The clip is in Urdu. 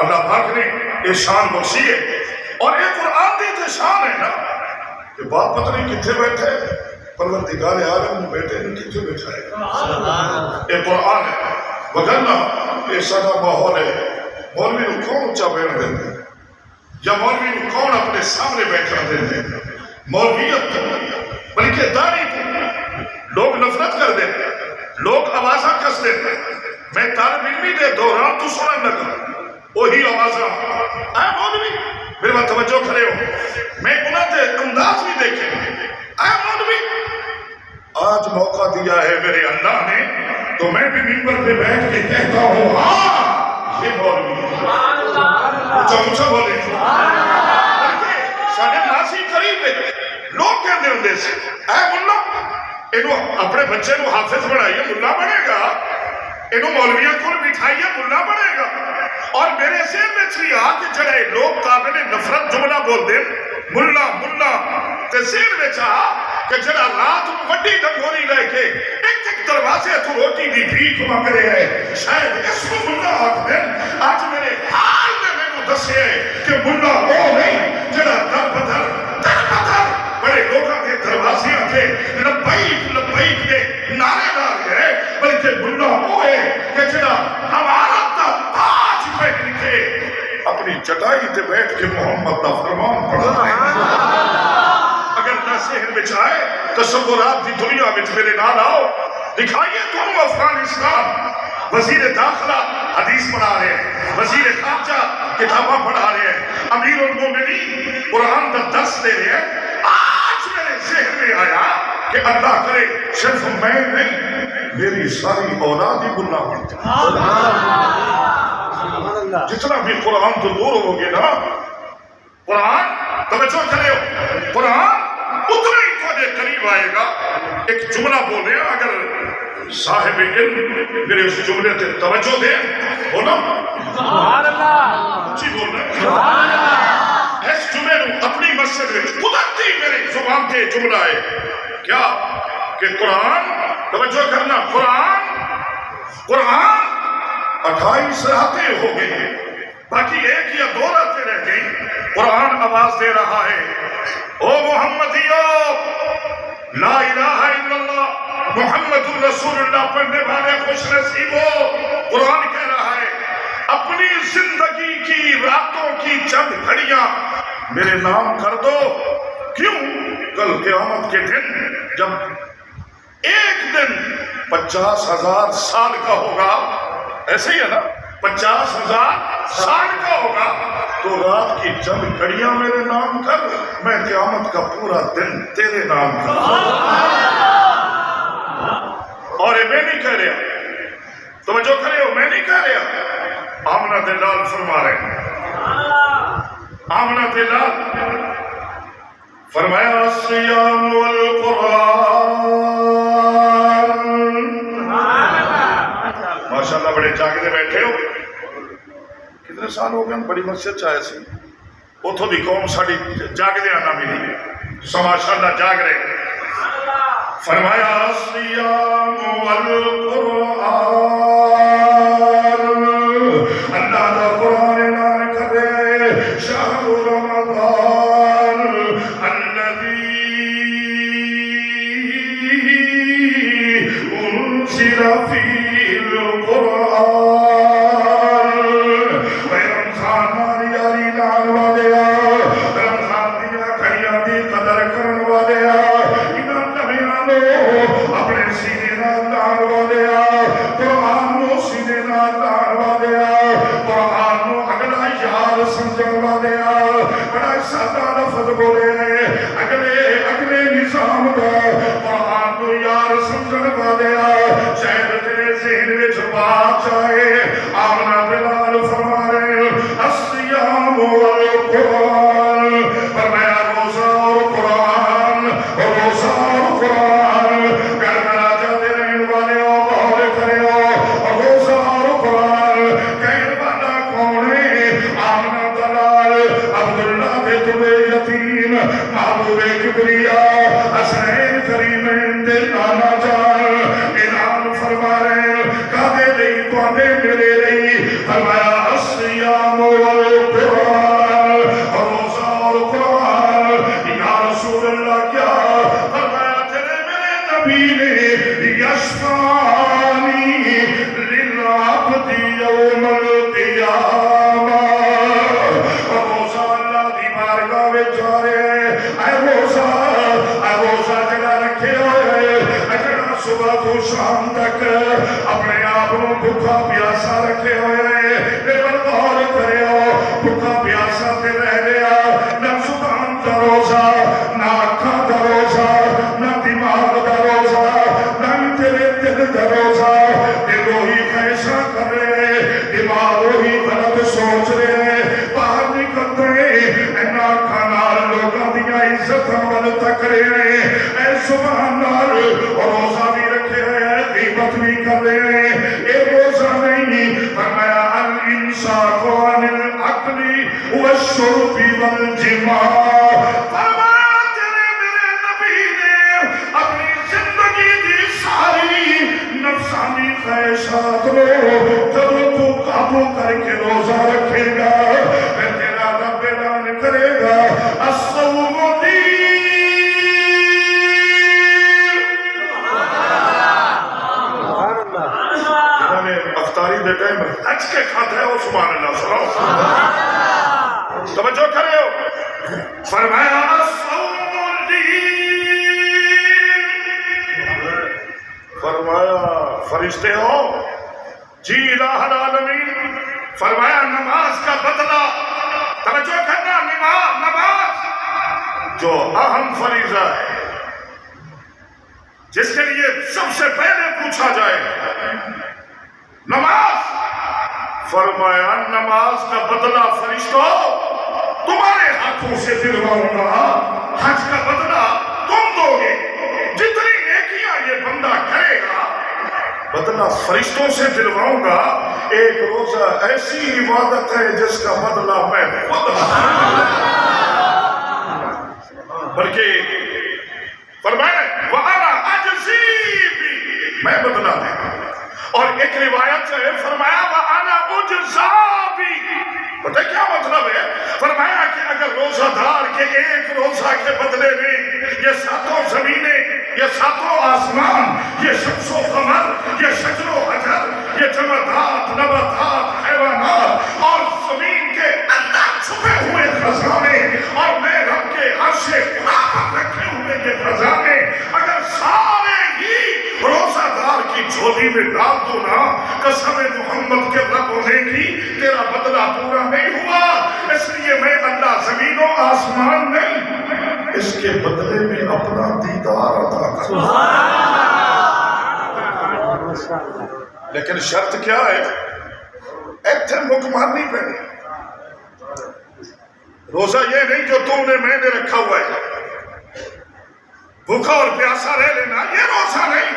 اللہ پاک نے یہ شان بخشی ہے اور یہ قرآن دی تے شان ہے نا کہ باپ پتہ نہیں کتنے بیٹھے پروردگار عالم نے بیٹھے نہیں کتنے بیٹھا ہے یہ قرآن ہے وگرنہ یہ سارا ماحول ہے مولوی کو کون اونچا بیٹھ دیتے ہیں یا مولوی کو کون اپنے سامنے بیٹھا دیتے ہیں مولویت بلکہ داڑھی لوگ نفرت کر دیتے لوگ آوازاں کس دیتے میں طالب علمی دے دوران تو سنن لگا وہی آوازاں اے مولوی میرے بات توجہ کھڑے ہو میں انہوں نے انداز بھی دیکھے اے مولوی آج موقع دیا ہے میرے اللہ نے تو میں بھی منبر پہ بیٹھ کے کہتا ہوں ہاں یہ مولوی اونچا اونچا بولے سارے ناسی قریب ہے لوگ کہتے ہوں سے اے ملا انہوں اپنے بچے کو حافظ بنائیے ملا بنے گا انہوں مولویاں کو بٹھائیے ملا بنے گا اور میرے ذہن میں چلی آ کہ جڑے لوگ قابل نفرت جملہ بول دیں ملا ملا تے ذہن میں چاہا کہ جڑا رات وڈی ڈنگوری لے کے ایک دروازے تو روٹی دی بھیک مانگ رہے ہیں شاید اس کو ملا آکھ دیں آج میرے حال میں میں کو دسے کہ ملا وہ نہیں جڑا در بدر بڑے لوگوں کے دروازے کے لبیک کے نعرے دار ہے بلکہ ملا وہ ہے کہ جڑا ہمارا تاج پہ لکھے اپنی چٹائی تے بیٹھ کے محمد کا فرمان پڑھا ہے اگر نہ ذہن میں چاہے تصورات دی دنیا میں میرے نال آؤ دکھائیے تم افغانستان وزیر داخلہ حدیث پڑھا رہے ہیں وزیر خارجہ کتاباں پڑھا رہے ہیں امیر المومنین قرآن کا درس دے رہے ہیں آج میرے ذہن میں آیا کہ اللہ کرے صرف میں نہیں میری ساری اولاد ہی ملا بن جائے جتنا بھی قرآن تو دور ہوگے نا قرآن توجہ کرے ہو قرآن اتنا ہی تھوڑے قریب آئے گا ایک جملہ بولے اگر صاحب علم میرے اس جملے تے توجہ دیں بولا سبحان اللہ اچھی بول رہے اس جملے نو اپنی مسجد میں قدرتی میرے زبان تے جملہ ہے کیا کہ قرآن توجہ کرنا قرآن 28 راتیں ہو گئی باقی ایک یا دو راتیں رہ گئی قرآن آواز دے رہا ہے او محمدیو لا الہ الا اللہ محمد رسول اللہ پڑھنے والے خوش نصیب ہو قرآن کہہ رہا ہے اپنی زندگی کی راتوں کی چند گھڑیاں میرے نام کر دو کیوں کل قیامت کے دن جب ایک دن 50,000 سال کا ہوگا ایسے ہی ہے نا 50,000 سال کا ہوگا تو رات کی چند گھڑیاں میرے نام کر میں قیامت کا پورا دن تیرے نام کر اور یہ میں نہیں کہہ رہا توجہ کرے ہو میں نہیں کہہ رہا آمنہ دلال فرما رہے آمنہ دلال فرمایا الصیام والقرآن ماشاءاللہ بڑے جاگتے بیٹھے ہو کتنے سال ہو گئے بڑی مسجد چاہے سی اتھو دی قوم ساڑی جاگتے آنا ملی سو ماشاءاللہ جاگ رہے فرمایا الصیام والقرآن اللہ دا قرآن اعلان کر رہے شہر رمضان الذی انزل فیہ القرآن رمضان ماری یاری لال والے رمضان دیا کھڑیاں دی قدر کرن والے اپنے سینے نال تار والیا قرآن نو سینے نال تار والیا قرآن نو اگلا یار سمجھن والیا بڑا سادہ لفظ بولے اگلے نظام دا قرآن نو یار سمجھن والیا شاید تیرے ذہن وچ بات جائے آمنہ دلال فرما رہے الصیام والقرآن فرمایا روزہ اور قرآن روزہ اور قرآن محبوب کبریا حسین کریمین دے نانا جان اعلان فرما رہے کعبے لئی تو میرے لئی فرمایا پیاسا تے رہ گیا، نہ زبان دا روزہ، نہ اکھاں دا روزہ، نہ دماغ دا روزہ، نہ تیرے دل دا روزہ۔ دل وہی فیصلہ کر رہے، دماغ وہی غلط سوچ رہے، باہر نکل رہے، اینا اکھاں نال لوگاں دیاں عزتاں ول تک رہے، اے سبحان اللہ، روزہ بھی رکھے ہیں، غیبت بھی کر رہے ہیں، اے روزہ نہیں۔ فرمایا الامساک عن الاکل والشرب والجماع۔ فرمایا تیرے میرے نبی نے اپنی زندگی دی ساری نفسانی خواہشات کو جب تو قابو کر کے روزہ رکھے گا، پھر تیرا رب اعلان کرے گا الصوم لی۔ افطاری دے ٹائم حج کے کھاتے ہیں وہ سبحان اللہ سنو توجہ کرے ہو۔ فرمایا الصوم لی، فرمایا فرشتے ہو جی الہ العالمین، فرمایا نماز کا بدلہ، توجہ کرنا، نماز جو اہم فریضہ ہے جس کے لیے سب سے پہلے پوچھا جائے نماز، فرمایا نماز کا بدلہ فرشتوں تمہارے ہاتھوں سے دلواؤں گا، حج کا بدلہ تم دو گے، جتنی نیکیاں یہ بندہ کرے گا بدلہ فرشتوں سے دلواؤں گا۔ ایک روزہ ایسی عبادت ہے جس کا بدلہ میں خود بلکہ فرمایا وَأَنَا أَجْزِي بِهِ، میں بدلہ دے گا۔ اور ایک روایت سے فرمایا وَأَنَا أُجْزَىٰ بِهِ، پتہ کیا مطلب ہے؟ فرمایا کہ اگر روزہ دار کے ایک روزہ کے بدلے میں یہ ساتوں زمینیں، یہ ساتوں آسمان، یہ شمس و قمر، یہ شجر و حجر، یہ جمادات، نباتات، حیوانات اور زمین کے اندر چھپے ہوئے خزانے اور میں رب کے عرش خدا پر رکھے ہوئے یہ خزانے اگر سارے ہی روزہ دار کی جھولی میں ڈال دو نا، قسم محمد کے رب ہونے کی، تیرا بدلہ پورا نہیں ہوا۔ اس لیے میں اللہ زمین و آسمان نہیں، اس کے بدلے میں اپنا دیدار عطا کروں۔ لیکن شرط کیا ہے؟ ایتھے مکمانی پہ نہیں، روزہ یہ نہیں جو تم نے میں نے رکھا ہوا ہے، بھوکا اور پیاسا رہ لینا، یہ روزہ نہیں۔